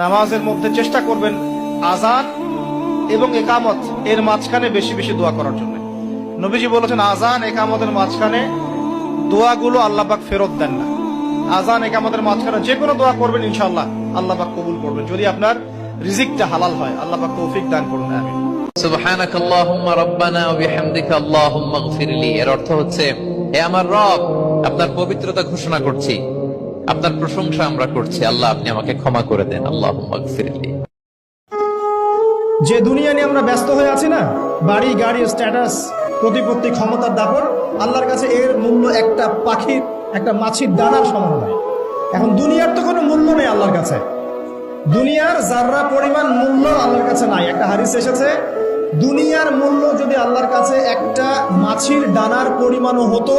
নামাজের মধ্যে চেষ্টা করবেন আযান এবং ইকামত এর মাঝখানে বেশি বেশি দোয়া করার জন্য। নবীজি বলেছেন আযান ইকামতের মাঝখানে দোয়াগুলো আল্লাহ পাক ফেরত দেন না। আযান ইকামতের মাঝখানে যে কোনো দোয়া করবেন ইনশাআল্লাহ আল্লাহ পাক কবুল করবেন, যদি আপনার রিজিকটা হালাল হয়। আল্লাহ পাক তৌফিক দান করুন, আমিন। সুবহানাকাল্লাহুম্মা রাব্বানা ওয়া বিহামদিকা আল্লাহুম্মা ইগফিরলি। এর অর্থ হচ্ছে, হে আমার রব, আপনার পবিত্রতা ঘোষণা করছি, আপনার প্রশংসা আমরা করছি, আল্লাহ আপনি আমাকে ক্ষমা করে দেন, আল্লাহুম্মা ইগফিরলি। যে দুনিয়া নিয়ে আমরা ব্যস্ত হয়ে আছি না, বাড়ি গাড়ি স্ট্যাটাস প্রতিপত্তি ক্ষমতার দাপট, আল্লাহর কাছে এর মূল্য একটা পাখির একটা মাছির দানার সমান নয়। এখন দুনিয়ার তো কোনো মূল্য নেই আল্লাহর কাছে, দুনিয়ার যাররা পরিমাণ মূল্য আল্লাহর কাছে নাই। একটা হাদিস এসেছে, দুনিয়ার মূল্য যদি আল্লাহর কাছে একটা মাছির দানার পরিমাণও হতো,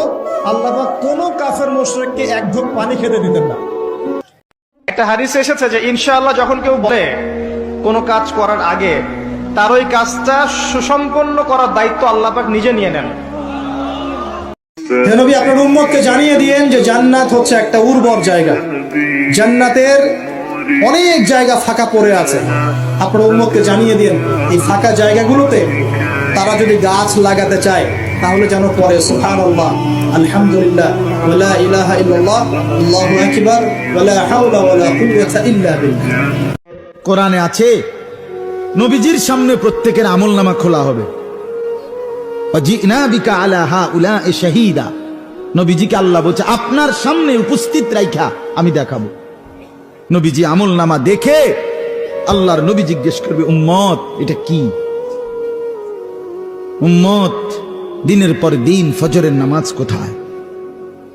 আল্লাহ পাক কোনো কাফের মুশরিককে এক ঢোক পানি খেতে দিতেন না। একটা হাদিস এসেছে যে ইনশাআল্লাহ যখন কেউ বলে কোনো কাজ করার আগে, তার ওই কাজটা সুসম্পন্ন করার দায়িত্ব আল্লাহ পাক নিজে নিয়ে নেন। হে নবী, আপনার উম্মতকে জানিয়ে দিয়েন যে জান্নাত হচ্ছে একটা উর্বর জায়গা, জান্নাতের অনেক জায়গা ফাঁকা পড়ে আছে। আপনার উম্মতকে জানিয়ে দিন এই ফাঁকা জায়গাগুলোতে তারা যদি গাছ লাগাতে চায় তাহলে যেন পড়ে সুবহানাল্লাহ, আলহামদুলিল্লাহ, ওয়া লা ইলাহা ইল্লাল্লাহ, আল্লাহু আকবার, ওয়া লা হাওলা ওয়া লা কুওয়াতা ইল্লা বিল্লাহ। কোরআনে আছে নবীজির সামনে প্রত্যেকের আমলনামা খোলা হবে। ওয়াজিনা বিকা আলা হাউলা'i শাহীদা। নবীজিকে আল্লাহ বলছে আপনার সামনে উপস্থিত রাইখা আমি দেখাবো। নবীজি আমলনামা দেখে আল্লাহর নবী জিজ্ঞেস করবে, উম্মত এটা কি? উম্মত দিনের পর দিন ফজরের নামাজ কোথায়,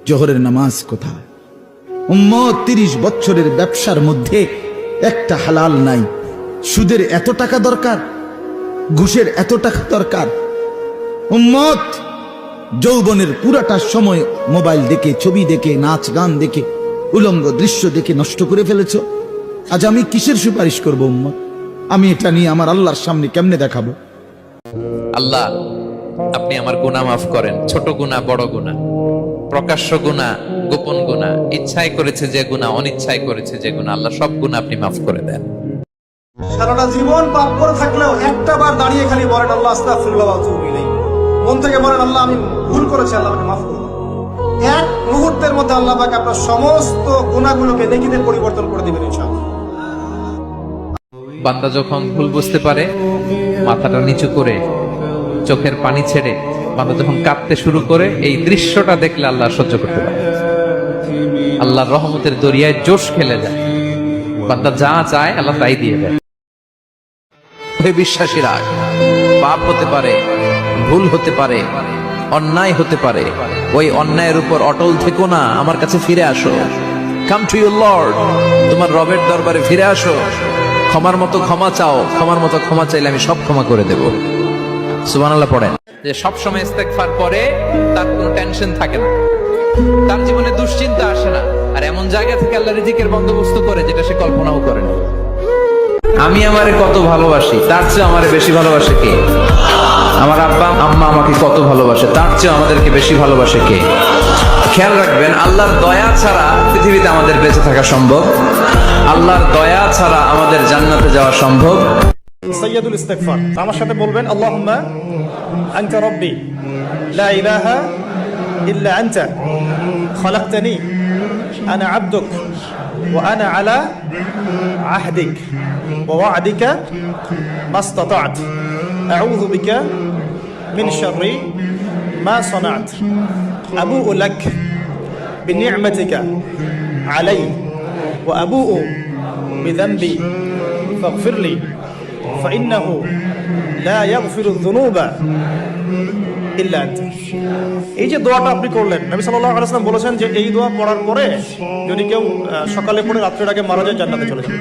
জোহরের নামাজ কোথায়? উম্মত 30 বছরের ব্যবসার মধ্যে একটা হালাল নাই। সুদের এত টাকা দরকার, ঘুষের এত টাকা দরকার। উম্মত যৌবনের পুরাটা সময় মোবাইল দেখে, ছবি দেখে, নাচ গান দেখে, উলঙ্গ দৃশ্য দেখে নষ্ট করে ফেলেছ। আজ আমি কিসের সুপারিশ করব উম্মত? আমি এটা নিয়ে আমার আল্লাহর সামনে কেমনে দেখাবো? আল্লাহ আপনি আমার গুনাহ মাফ করেন, ছোট গুনাহ, বড় গুনাহ, প্রকাশ্য গুনাহ, গোপন গুনাহ, ইচ্ছায় করেছে যে গুনাহ, অনিচ্ছায় করেছে যে গুনাহ, আল্লাহ সব গুনাহ আপনি মাফ করে দেন। সারাটা জীবন পাপ করে থাকলেও একটা বার দাঁড়িয়ে খালি বলেন আল্লাহ আস্তাগফিরুল্লাহ ওয়া আতুবু ইলাইহি। মন থেকে বলেন আল্লাহ আমি ভুল করেছি, আল্লাহ আমাকে মাফ করে দাও। এক মুহূর্তের মধ্যে আল্লাহ পাক আপনার সমস্ত গুনাহগুলোকে নেকিতে পরিবর্তন করে দিবেন ইনশাআল্লাহ। বান্দা যখন ভুল বুঝতে পারে, মাথাটা নিচু করে চোখের পানি ছেড়ে বান্দা যখন কাঁদতে শুরু করে, এই দৃশ্যটা দেখলে আল্লাহ সহ্য করতে পারে। আল্লাহর রহমতের দরিয়ায় জোশ খেলে যায়, বান্দা যা চায় আল্লাহ তাই দিয়ে দেয়। বিশ্বাসীরা, পাপ হতে পারে, ভুল হতে পারে, অন্যায় হতে পারে, ওই অন্যায়ের উপর অটল থেকো না, আমার কাছে ফিরে আসো। কাম টু ইউর লর্ড, তোমার রবের দরবারে ফিরে আসো, ক্ষমার মতো ক্ষমা চাও, ক্ষমার মতো ক্ষমা চাইলে আমি সব ক্ষমা করে দেব। সুবহানাল্লাহ পড়েন। যে সব সময় ইস্তেগফার করে তার কোনো টেনশন থাকে না, তার জীবনে দুশ্চিন্তা আসে না, আর এমন জায়গা থেকে আল্লাহ রিজিকের বন্দোবস্ত করে যেটা সে কল্পনাও করে না। আমি আমারে কত ভালোবাসি, তার চেয়ে আমারে বেশি ভালোবাসে কে? আমার আব্বা আম্মা আমাকে কত ভালোবাসে, তার চেয়ে আমাদেরকে বেশি ভালোবাসে কে? খেয়াল রাখবেন, আল্লাহর দয়া ছাড়া পৃথিবীতে আমাদের বেঁচে থাকা সম্ভব, আল্লাহর দয়া ছাড়া আমাদের জান্নাতে যাওয়া সম্ভব। সাইয়্যিদুল ইস্তিগফার, আমার সাথে বলবেন আল্লাহুম্মা আনতা রাব্বি লা ইলাহা ইল্লা আনতা খালাকতানি আনা আবদুক ওয়া আনা আলা আহদিক ওয়া ওয়া'দিকা মাসতাতা'ত আউযু বিকা মিন শাররি মা সানা'ত আবু'ু লাক বিনি'মাতিকা আলাই ওয়া আবু'ু বিযানবি ফাগফিরলি ফাইন্নাহু লা ইয়াগফিরুয যুনুবা ইল্লা আনতা। এই যে দোয়াটা আপনি করলেন, নবী সাল্লাল্লাহু আলাইহি ওয়াসাল্লাম বলেছেন যে এই দোয়া পড়ার পরে যদি কেউ সকালে পড়ে রাতের আগে মারা যায় জান্নাতে চলে যাবে,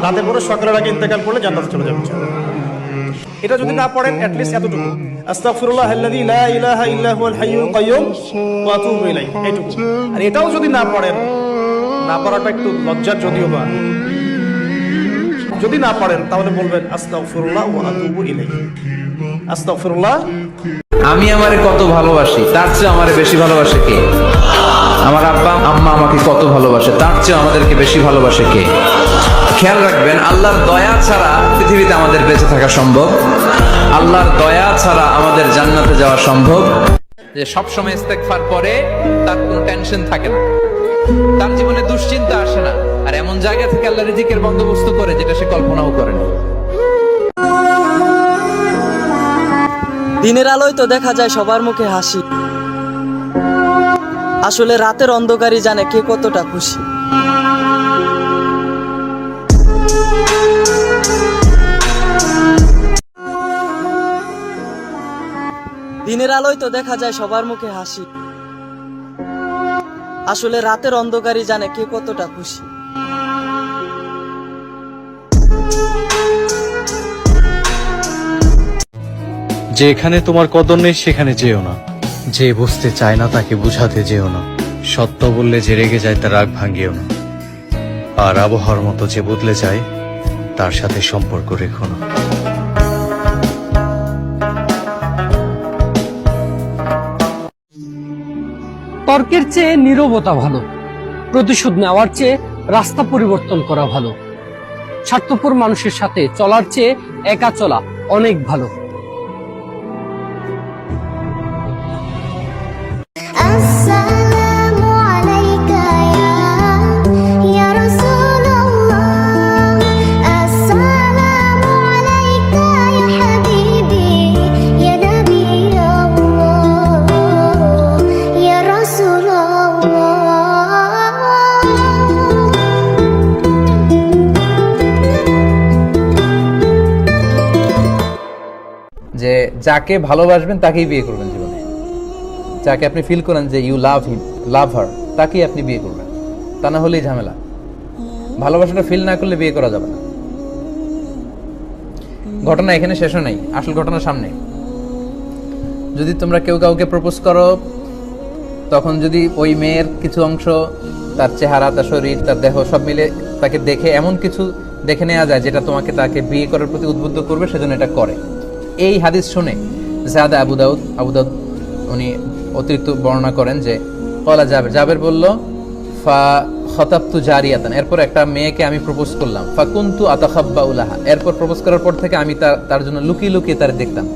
রাতে পড়ে সকালের আগে ইন্তেকাল করলে জান্নাতে চলে যাবে। এটা যদি না পড়েন অ্যাটলিস্ট এতটুকু, আস্তাগফিরুল্লাহাল্লাযী লা ইলাহা ইল্লা হুয়াল হাইয়ুল কাইয়্যুম ওয়া আতুবু ইলাইহি, এইটুকু। আর এটাও যদি না পড়েন, না পড়াটা একটু লজ্জার যদিও বা, যদি না পারেন তাহলে বলবেন আস্তাগফিরুল্লাহ ওয়া আতুবু ইলাইহি। আস্তাগফিরুল্লাহ। আমি আমারে কত ভালোবাসি, তার চেয়ে আমারে বেশি ভালোবাসে কে? আমার আব্বা আম্মা আমাকে কত ভালোবাসে, তার চেয়ে আমাদেরকে বেশি ভালোবাসে কে? খেয়াল রাখবেন, আল্লাহর দয়া ছাড়া পৃথিবীতে আমাদের বেঁচে থাকা সম্ভব, আল্লাহর দয়া ছাড়া আমাদের জান্নাতে যাওয়া সম্ভব। যে সবসময় ইস্তেগফার করে তার কোনো টেনশন থাকে না, তার জীবনে দুশ্চিন্তা আসে না, আর এমন জায়গা থেকে আল্লাহ রিজিকের বন্দোবস্ত করে যেটা সে কল্পনাও করে না। দিনের আলোয় তো দেখা যায় সবার মুখে হাসি, আসলে রাতের অন্ধকারই জানে কে কতটা খুশি। দিনের আলোয় তো দেখা যায় সবার মুখে হাসি, আসলে রাতের অন্ধকারই জানে কে কতটা খুশি। যেখানে তোমার কদর নেই সেখানে যেও না, যে বুঝতে চায় না তাকে বুঝাতে যেও না, সত্য বললে যে রেগে যায় তার রাগ ভাঙিও না, আর আবহাওয়ার মতো যে বদলে যায় তার সাথে সম্পর্ক রেখো না। তর্কের চেয়ে নীরবতা ভালো, প্রতিশোধ নেওয়ার চেয়ে রাস্তা পরিবর্তন করা ভালো, স্বার্থপর মানুষের সাথে চলার চেয়ে একা চলা অনেক ভালো। السلام عليك يا رسول الله السلام عليك يا حبيبي يا نبي الله يا رسول যে যাকে ভালোবাসবেন তাকেই বিয়ে করবেন জীবনে, যাকে আপনি ফিল করেন যে ইউ লাভ হিম, লাভ হার, তাকেই আপনি বিয়ে করবেন, তা না হলেই ঝামেলা। ভালোবাসাটা ফিল না করলে বিয়ে করা যাবে না। ঘটনা এখানে শেষও নেই, আসল ঘটনা সামনে। যদি তোমরা কেউ কাউকে প্রপোজ করো, তখন যদি ওই মেয়ের কিছু অংশ, তার চেহারা, তার শরীর, তার দেহ সব মিলে তাকে দেখে এমন কিছু দেখে নেওয়া যায় যেটা তোমাকে তাকে বিয়ে করার প্রতি উদ্বুদ্ধ করবে, সেজন্য এটা করে। এই হাদিস শুনে জাদা আবু দাউদ উনি অতিরিক্ত বর্ণনা করেন যে কলা জাবের বলল ফা খতাবতু জারিয়াতান, এরপর একটা মেয়েকে আমি প্রপোজ করলাম, ফা কুনতু আতাখাব্বাউ লাহা, এরপর প্রপোজ করার পর থেকে আমি তার জন্য লুকিয়ে লুকিয়ে তার দেখতাম।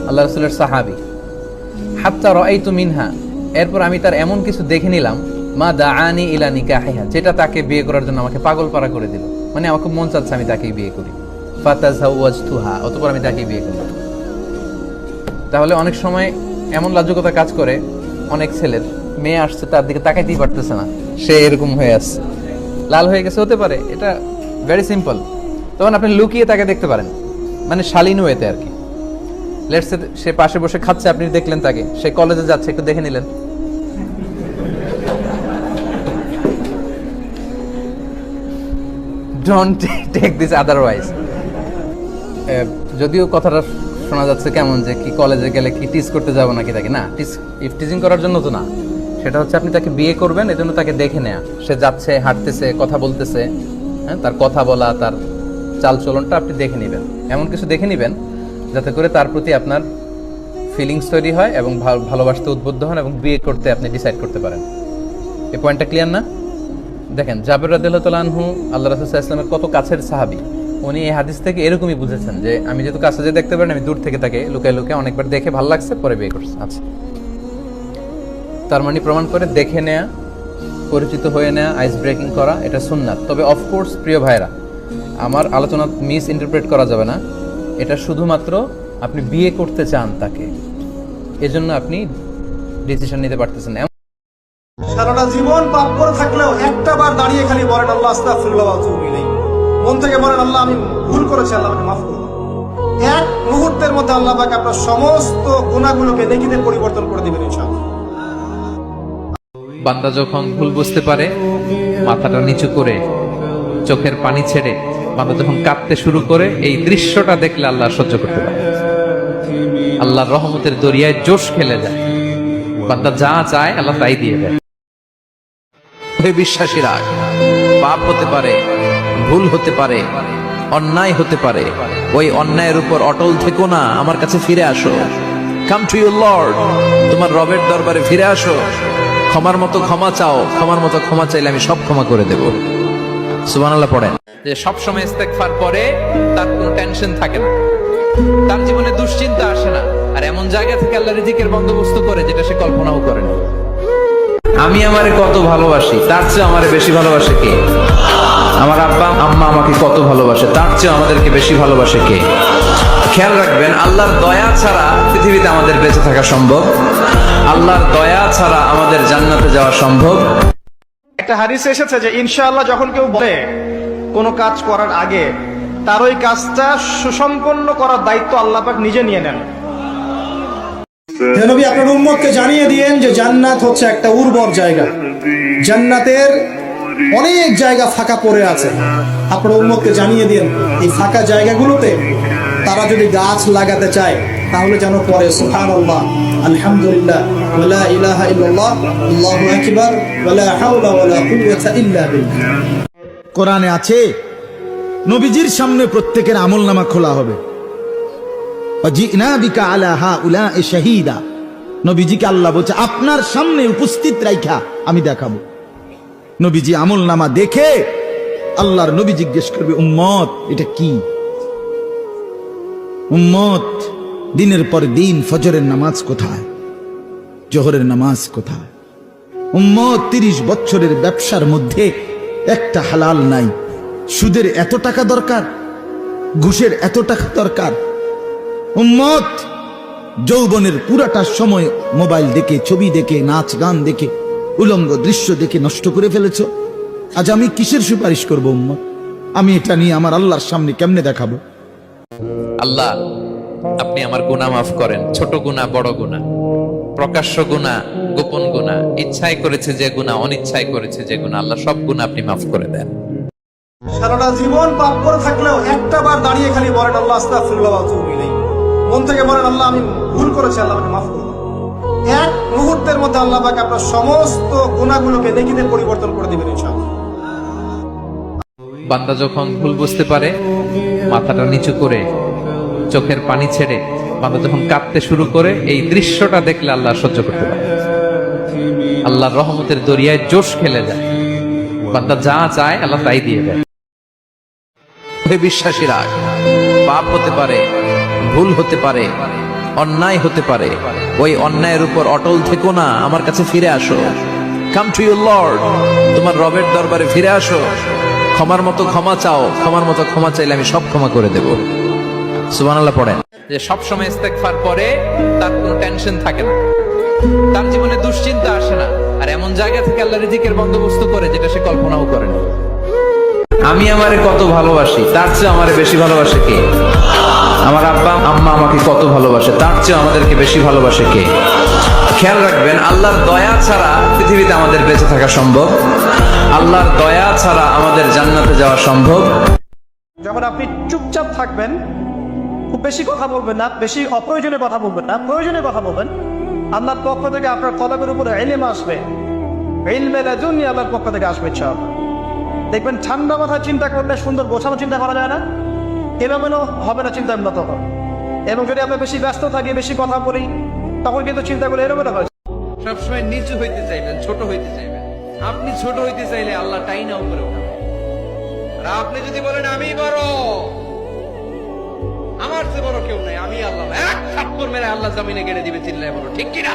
আল্লাহ রাসূলের সাহাবী। হাত্তা রাআইতু মিনহা, এরপর আমি তার এমন কিছু দেখে নিলাম, মা দাআনি ইলা নিকাহিহা, যেটা তাকে বিয়ে করার জন্য আমাকে পাগল পারা করে দিল। মানে আমাকে মন চাচ্ছে আমি তাকেই বিয়ে করি। ফাতাযাওয়াজতুহা, অতঃপর আমি তাকেই বিয়ে করলাম। তাহলে অনেক সময় এমন লাজুকতা কাজ করে অনেক ছেলের, মেয়ে আসছে তার দিকে তাকাইতেই পারতেছে না, সে এরকম হয়ে আসছে, লাল হয়ে গেছে, হতে পারে, এটা ভেরি সিম্পল। তখন আপনি লুকিয়ে তাকে দেখতে পারেন, মানে শালীন ওয়েতে আর কি। লেটস সে সে পাশে বসে খাচ্ছে, আপনি দেখলেন তাকে, সে কলেজে যাচ্ছে, একটু দেখে নিলেন। Don't take this otherwise. যদিও কথাটা শোনা যাচ্ছে কেমন যে কি কলেজে গেলে কি টিজ করতে যাবো নাকি তাকে, না, টিজিং করার জন্য তো না, সেটা হচ্ছে আপনি তাকে বিয়ে করবেন, এজন্য তাকে দেখে নেয়া, সে যাচ্ছে, হাঁটতেছে, কথা বলতেছে, হ্যাঁ, তার কথা বলা, তার চাল চলনটা আপনি দেখে নেবেন, এমন কিছু দেখে নেবেন যাতে করে তার প্রতি আপনার ফিলিংস তৈরি হয় এবং ভালোবাসতে উদ্বুদ্ধ হন এবং বিয়ে করতে আপনি ডিসাইড করতে পারেন। এই পয়েন্টটা ক্লিয়ার না? দেখেন, জাবের রাদিয়াল্লাহু তাআলা আনহু আল্লাহ রাসূল সাল্লাল্লাহু আলাইহি ওয়াসাল্লামের কত কাছের সাহাবী, উনি এই হাদিস থেকে এরকমই বুঝেছেন যে আমি যেহেতু কাছে যেয়ে দেখতে পারেন, আমি দূর থেকে তাকে লুকায় লুকায় অনেকবার দেখে ভালো লাগছে, পরে বিয়ে করছে। আচ্ছা, তার মানে প্রমাণ করে দেখে নেয়া, পরিচিত হয়ে নেয়া, আইস ব্রেকিং করা, এটা সুন্নাত। তবে অফকোর্স প্রিয় ভাইরা, আমার আলোচনা মিস ইন্টারপ্রেট করা যাবে না, এটা শুধুমাত্র আপনি বিয়ে করতে চান তাকে, এজন্য আপনি ডিসিশন নিতে পারতেছেন। সারাটা জীবন পাপ করে থাকলেও একটা বার দাঁড়িয়ে খালি বলেন আল্লাহ আস্তাগফিরুল্লাহ ওয়া আতুবু ইলাইহি, মন থেকে বলেন আল্লাহ আমি ভুল করেছি, আল্লাহ আমাকে মাফ করুন। এক মুহূর্তের মধ্যে আল্লাহ পাক আপনার সমস্ত গুনাহগুলোকে নেকিতে পরিবর্তন করে দিবেন ইনশাআল্লাহ। বান্দা যখন ভুল বুঝতে পারে, মাথাটা নিচু করে চোখের পানি ছেড়ে বান্দা যখন কাঁদতে শুরু করে, এই দৃশ্যটা দেখলে আল্লাহ সহ্য করতে পারে, আল্লাহর রহমতের দরিয়ায় জোশ খেলে যায়, বান্দা যা চায় আল্লাহ তাই দিয়ে দেয়। বিশ্বাসীরা, পাপ হতে পারে, ভুল হতে পারে, অন্যায় হতে পারে, ওই অন্যায়ের উপর অটল থেকো না, আমার কাছে ফিরে আসো। কাম টু ইউর লর্ড, তোমার রবের দরবারে ফিরে আসো, ক্ষমার মতো ক্ষমা চাও, ক্ষমার মতো ক্ষমা চাইলে আমি সব ক্ষমা করে দেব। সুবহানাল্লাহ পড়েন। যে সব সময় ইস্তেগফার করে তার কোনো টেনশন থাকে না, তার জীবনে দুশ্চিন্তা আসে না, আর এমন জায়গা থেকে আল্লাহ রিজিকের বন্দোবস্ত করে যেটা সে কল্পনাও করে না। আমি আমারে কত ভালোবাসি, তার চেয়ে আমারে বেশি ভালোবাসে কে? আমার আব্বা আম্মা আমাকে কত ভালোবাসে, তার চেয়ে আমাদেরকে বেশি ভালোবাসে কে? খেয়াল রাখবেন, আল্লাহর দয়া ছাড়া পৃথিবীতে আমাদের বেঁচে থাকা সম্ভব, আল্লাহর দয়া ছাড়া আমাদের জান্নাতে যাওয়া সম্ভব। একটা হাদিসে এসেছে যে ইনশাআল্লাহ যখন কেউ বলে কোনো কাজ করার আগে তার ওই কাজটা সুসম্পন্ন করার দায়িত্ব আল্লাহ পাক নিজে নিয়ে নেন। হে নবী, আপনার উম্মতকে জানিয়ে দিয়েন যে জান্নাত হচ্ছে একটা উর্বর জায়গা, জান্নাতের অনেক জায়গা ফাঁকা পড়ে আছে। আপনার উম্মতকে জানিয়ে দিন এই ফাঁকা জায়গাগুলোতে তারা যদি গাছ লাগাতে চায় তাহলে যেন পড়ে সুবহানাল্লাহ, আলহামদুলিল্লাহ, ওয়ালা ইলাহা ইল্লাল্লাহ, আল্লাহু আকবার, ওয়ালা হাওলা ওয়ালা কুওয়াতা ইল্লা বিল্লাহ। কোরআনে আছে নবীজির সামনে প্রত্যেকের আমলনামা খোলা হবে। ওয়াজিনা বিকা আলা হাউলা'i শাহীদা। নবীজিকে আল্লাহ বলছে আপনার সামনে উপস্থিত রাইখা আমি দেখাবো। নবীজি আমলনামা দেখে আল্লাহর নবী জিজ্ঞেস করবে, উম্মত এটা কি? উম্মত দিনের পর দিন ফজরের নামাজ কোথায়, জোহরের নামাজ কোথায়? উম্মত 30 বছরের ব্যবসার মধ্যে একটা হালাল নাই। সুদের এত টাকা দরকার, ঘুষের এত টাকা দরকার। উম্মত যৌবনের পুরাটা সময় মোবাইল দেখে, ছবি দেখে, নাচ গান দেখে, উলঙ্গ দৃশ্য দেখে নষ্ট করে ফেলেছ। আজ আমি কিসের সুপারিশ করব উম্মত? আমি এটা নিয়ে আমার আল্লাহর সামনে কেমনে দেখাবো? আল্লাহ আপনি আমার গুনাহ মাফ করেন, ছোট গুনাহ, বড় গুনাহ, প্রকাশ্য গুনাহ, গোপন গুনাহ, ইচ্ছায় করেছে যে গুনাহ, অনিচ্ছায় করেছে যে গুনাহ, আল্লাহ সব গুনাহ আপনি মাফ করে দেন। সারাটা জীবন পাপ করে থাকলেও একটা বার দাঁড়িয়ে খালি বলেন আল্লাহ আস্তাগফিরুল্লাহ ওয়া আতুবু ইলাইহি। মন থেকে বলেন আল্লাহ আমি ভুল করেছি, আল্লাহ আমাকে মাফ করুন। এক মুহূর্তের মধ্যে আল্লাহ পাক আপনার সমস্ত গুনাহগুলোকে নেকিতে পরিবর্তন করে দিবেন ইনশাআল্লাহ। বান্দা যখন ভুল বুঝতে পারে, মাথাটা নিচু করে চোখের পানি ছেড়ে বান্দা যখন কাঁদতে শুরু করে, এই দৃশ্যটা দেখলে আল্লাহ সহ্য করতে পারে। আল্লাহর রহমতের দরিয়ায় জোশ খেলে যায়, বান্দা যা চায় আল্লাহ তাই দিয়ে দেয়। বিশ্বাসীরা, পাপ হতে পারে, ভুল হতে পারে, অন্যায় হতে পারে, ওই অন্যায়ের উপর অটল থেকো না, আমার কাছে ফিরে আসো। কাম টু ইউর লর্ড, তোমার রবের দরবারে ফিরে আসো। ক্ষমার মতো ক্ষমা চাও, ক্ষমার মতো ক্ষমা চাইলে আমি সব ক্ষমা করে দেব। সুবহানাল্লাহ পড়েন। যে সব সময় ইস্তেগফার করে তার কোনো টেনশন থাকে না, তার জীবনে দুশ্চিন্তা আসে না, আর এমন জায়গা থেকে আল্লাহ রিজিকের বন্দোবস্ত করে যেটা সে কল্পনাও করে না। আমি আমারে কত ভালোবাসি, তার চেয়ে আমারে বেশি ভালোবাসে কে? আমার আব্বা আম্মা আমাকে কত ভালোবাসে, তার চেয়ে আমাদেরকে বেশি ভালোবাসে কে? খেয়াল রাখবেন, আল্লাহর দয়া ছাড়া পৃথিবীতে আমাদের বেঁচে থাকা সম্ভব, আল্লাহর দয়া ছাড়া আমাদের জান্নাতে যাওয়া সম্ভব। যখন আপনি চুপচাপ থাকবেন, খুব বেশি কথা বলবেন না, বেশি অপ্রয়োজনীয় কথা বলবেন না, প্রয়োজনীয় কথা বলবেন, আল্লাহর পক্ষ থেকে আপনার কলমের উপরে ইলম আসবে, ইলমে লাদুনি আল্লাহর পক্ষ থেকে আসবে ইনশাআল্লাহ। দেখবেন ঠান্ডা মাথায় চিন্তা করলে সুন্দর গোছানো চিন্তা করা যায় না, এলোমেলো হবে না চিন্তা তখন। এবং যদি আমরা বেশি ব্যস্ত থাকি, বেশি কথা বলি, তখন কিন্তু চিন্তাগুলো এলোমেলো হয়। সবসময় নিচু হইতে চাইবেন, ছোট হইতে চাইবেন। আপনি ছোট হইতে চাইলে আল্লাহ টাইনা উপরে উঠাবে, আর আপনি যদি বলেন আমি বড়, আমার চেয়ে বড় কেউ নাই, আমি আল্লাহ, এক থাপ্পড় মেরে আল্লাহ জমিনে গেড়ে দিবে, চিল্লায় বড়, ঠিক কিনা?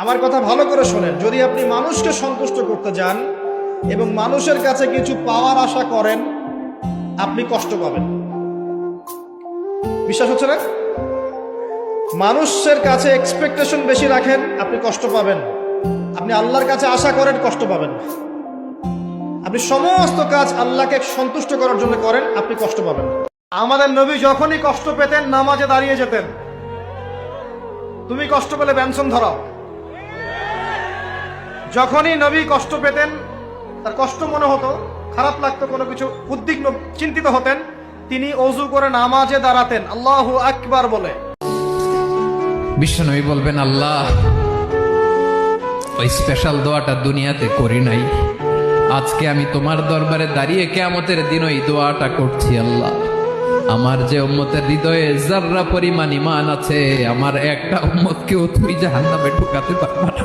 আমার কথা ভালো করে শোনেন, যদি আপনি মানুষকে সন্তুষ্ট করতে যান এবং মানুষের কাছে কিছু পাওয়ার আশা করেন, আপনি কষ্ট পাবেন। বিশ্বাস হচ্ছে না? মানুষের কাছে এক্সপেকটেশন বেশি রাখেন, আপনি কষ্ট পাবেন। আপনি আল্লাহর কাছে আশা করেন, কষ্ট পাবেন। আপনি সমস্ত কাজ আল্লাহকে সন্তুষ্ট করার জন্য করেন, আপনি কষ্ট পাবেন। আমাদের নবী যখনই কষ্ট পেতেন নামাজে দাঁড়িয়ে যেতেন। তুমি কষ্ট পেলে ব্যঞ্জন ধরাও। যখনই নবী কষ্ট পেতেন, তার কষ্ট মনে হতো, খারাপ লাগতো, কোনো কিছু উদ্বিগ্ন চিন্তিত হতেন, তিনি ওযু করে নামাজে দাঁড়াতেন আল্লাহু আকবার বলে। বিশ্বনবী বলবেন, আল্লাহ ওই স্পেশাল দোয়াটা দুনিয়াতে করি নাই, আজকে আমি তোমার দরবারে দাঁড়িয়ে কিয়ামতের দিন ওই দোয়াটা করছি। আল্লাহ, আমার যে উম্মতের হৃদয়ে যাররা পরিমাণ ঈমান আছে, আমার একটা উম্মতকেও তুমি জাহান্নামে ঢুকাতে পারবে না।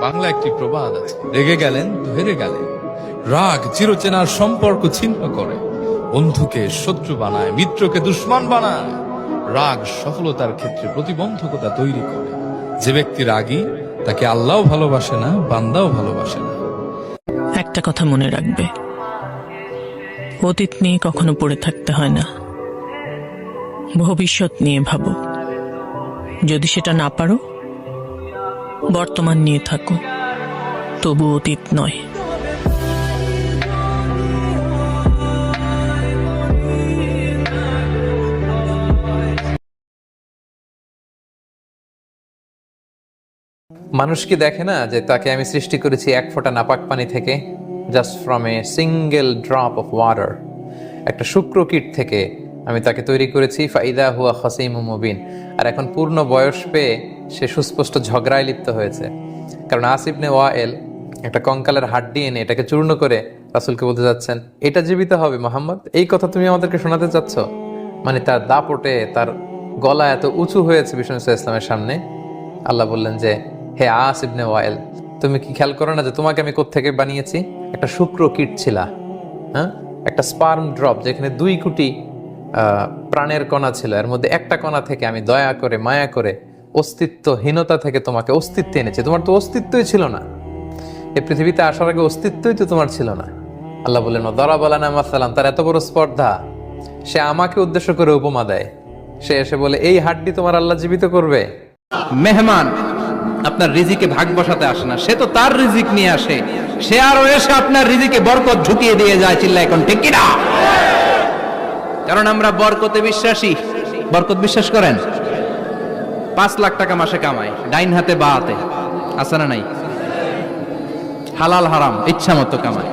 বাংলা একটি প্রবাদ আছে, রেগে গেলেন ধরে গেলেন, রাগ চিরচেনার সম্পর্ক ছিন্ন করে, বন্ধুকে শত্রু বানায়, মিত্রকে দুশ্মন বানায়। রাগ সফলতার ক্ষেত্রে প্রতিবন্ধকতা তৈরি করে। যে ব্যক্তি রাগী তাকে আল্লাহও ভালোবাসে না, বান্দাও ভালোবাসে না। একটা কথা মনে রাখবে, অতীত নিয়ে কখনো পড়ে থাকতে হয় না, ভবিষ্যৎ নিয়ে ভাবো। যদি সেটা না পারো, বর্তমান নিয়ে থাকো, তবু অতীত নয়। মানুষ কি দেখে না যে তাকে আমি সৃষ্টি করেছি এক ফোঁটা নাপাক পানি থেকে, just from a single drop of water. একটা শুক্র কীট থেকে আমি তাকে তৈরি করেছি, ফাইদা হুয়া খাসিমুম মুবিন। আর এখন পূর্ণ বয়স পেয়ে সে সুস্পষ্ট ঝগড়ায় লিপ্ত হয়েছে। কারণ আসিফ ইবনে ওয়াইল একটা কঙ্কালের হাড্ডি এনে এটাকে চূর্ণ করে রাসূলকে বলতে যাচ্ছেন, এটা জীবিত হবে মুহাম্মদ, এই কথা তুমি আমাদেরকে শোনাতে চাচ্ছ? মানে তার দাপটে তার গলা এত উঁচু হয়েছে বিষ্ণু ইসলামের সামনে। আল্লাহ বললেন যে, হে আস ইবনে ওয়াইল, তুমি কি খেয়াল করো না যে তোমাকে আমি কোত্থেকে বানিয়েছি? একটা শুক্র কীট ছিলা, হ্যাঁ, একটা স্পার্ম ড্রপ, যেখানে 2 কোটি প্রাণের কণা ছিল। এর মধ্যে একটা কণা থেকে আমি দয়া করে মায়া করে অস্তিত্বহীনতা থেকে তোমাকে অস্তিত্ব এনেছি। তোমার তো অস্তিত্বই ছিল না, এই পৃথিবীতে আসার আগে অস্তিত্বই তো তোমার ছিল না। আল্লাহ বললেন, দরাবালানা মাসালান, তার এত বড় স্পর্ধা, সে আমাকে উদ্দেশ্য করে উপমা দেয়। সে এসে বলে, এই হাড্ডি তোমার আল্লাহ জীবিত করবে? মেহমান আপনার রিজিকে ভাগ বসাতে আসে না, সে তো তার রিজিক নিয়ে আসে। সে আরো এসে আপনার রিজিকে বরকত ঢুকিয়ে দিয়ে যায়। চিল্লা এখন ঠিক কিনা? কারণ আমরা বরকতে বিশ্বাসী। বরকত বিশ্বাস করেন? 5 লাখ টাকা মাসে কামাই, ডাইন হাতে বা হাতে, আছে না নাই? হালাল হারাম ইচ্ছা মতো কামাই,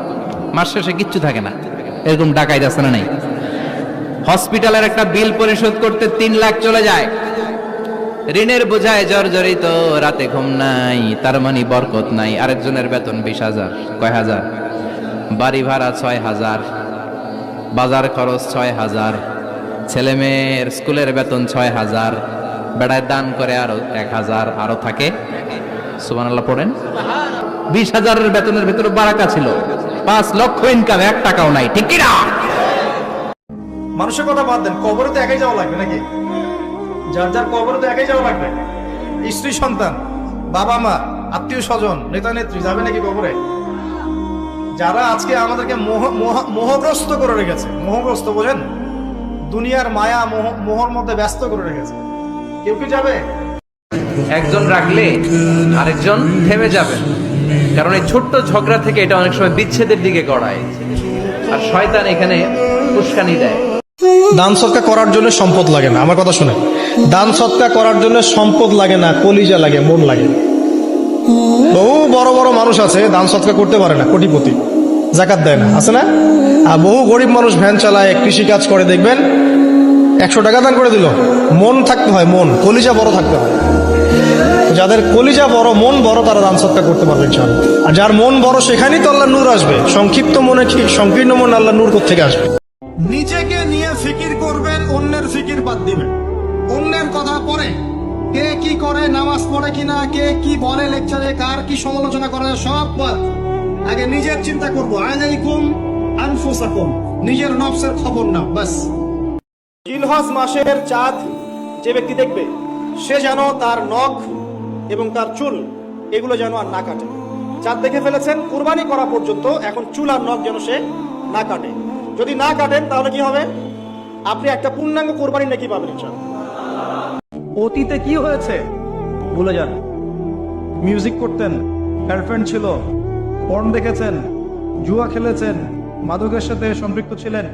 মাস শেষে কিচ্ছু থাকে না, এরকম ডাকাইত আছে না নাই? হসপিটালের একটা বিল পরিশোধ করতে 3 লাখ চলে যায়, ঋণের বোঝায় জর্জরিত, রাতে ঘুম নাই, তার মানে বরকত নাই। আরেকজনের বেতন 20,000, কয় হাজার? বাড়ি ভাড়া 6,000, বাজার খরচ 6,000, ছেলে মেয়ের স্কুলের বেতন 6,000, বেড়ায় দান করে আরো 1,000, আরো থাকে। সুবহানাল্লাহ পড়েন। 20,000-এর বেতনের ভেতরে বারাকা ছিল। 5 লক্ষ ইনকাম, 1 টাকাও নাই। ঠিক কিনা? মানুষের কথা বাদ দেন, কবরে তো একাই যাওয়া লাগবে নাকি? যার যার কবরে তো একাই যাওয়া লাগবে। স্ত্রী সন্তান, বাবা মা, আত্মীয় স্বজন, নেতা নেত্রী যাবে নাকি কবরে? যারা আজকে আমাদেরকে মোহগ্রস্ত করে রেখেছে, মোহগ্রস্ত বোঝেন, দুনিয়ার মায়া মোহর মধ্যে ব্যস্ত করে রেখেছে, কেউ কি যাবে? একজন রাখলে আরেকজন থেমে যাবে, কারণ এই ছোট্ট ঝগড়া থেকে এটা অনেক সময় বিচ্ছেদের দিকে গড়ায়। আর শয়তান এখানে উস্কানি দেয়। দান সৎকা করার জন্য সম্পদ লাগে না, আমার কথা শুনে। দান সৎকা করার জন্য সম্পদ লাগে না, কলিজা লাগে, মন লাগে। বহু বড় বড় মানুষ আছে দান সৎকা করতে পারে না, কোটিপতি, জাকাত দেয় না, আছে না? আর বহু গরিব মানুষ ভ্যান চালায়, কৃষি কাজ করে, দেখবেন 100 টাকা দান করে দিল। মন থাকতে হয়, মন, কলিজা বড় থাকতে হয়। যাদের কলিজা বড়, মন বড়, তারা দান সৎকা করতে পারবে ইনশাআল্লাহ। আর যার মন বড়, সেখানেই তো আল্লাহ নূর আসবে। সংক্ষিপ্ত মনে সংকীর্ণ মন, আল্লাহ নূর কোত্থেকে আসবে? নিজেকে নিয়ে ফিকির করবেন, অন্যের ফিকির বাদ দিবেন। অন্যের কথা পরে কে কি করে, নামাজ পড়ে কিনা, কে কি বলে লেকচারে, কার কি সমালোচনা করে, সব বাদ। আগে নিজের চিন্তা করবো। আলাইকুম আনফুসাকুম, নিজের নফসের খবর নাও, বাস। জিলহজ মাসের চাঁদ যে ব্যক্তি দেখবে, সে যেন তার নখ এবং তার চুল এগুলো যেন আর না কাটে। চাঁদ দেখে ফেলেছেন, কুরবানি করা পর্যন্ত এখন চুল আর নখ যেন সে না কাটে। যদি না কাটেন তাহলে কি হবে? আপনি একটা পূর্ণাঙ্গ কোরবানি নাকি পাবেন ইনশাআল্লাহ। অতীতে কি হয়েছে ভুলে যান। মিউজিক করতেন, গার্লফ্রেন্ড ছিল, পর্ন দেখেছেন, জুয়া খেলেছেন, মাদকের সাথে সম্পৃক্ত ছিলেন,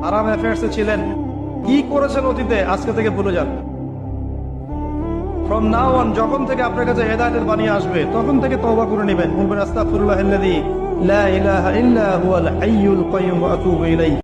আরাম অ্যাফেয়ার্সে ছিলেন, কি করেছেন অতীতে, আজকে থেকে ভুলে যান। ফ্রম নাও অন, যখন থেকে আপনার কাছে হেদায়েতের বাণী আসবে, তখন থেকে তওবা করে নেবেন। বলবেন আস্তাগফিরুল্লাহাল্লাযী লা ইলাহা ইল্লা হুয়াল হাইয়ুল কাইয়্যুম ওয়া আতুবু ইলাইহি।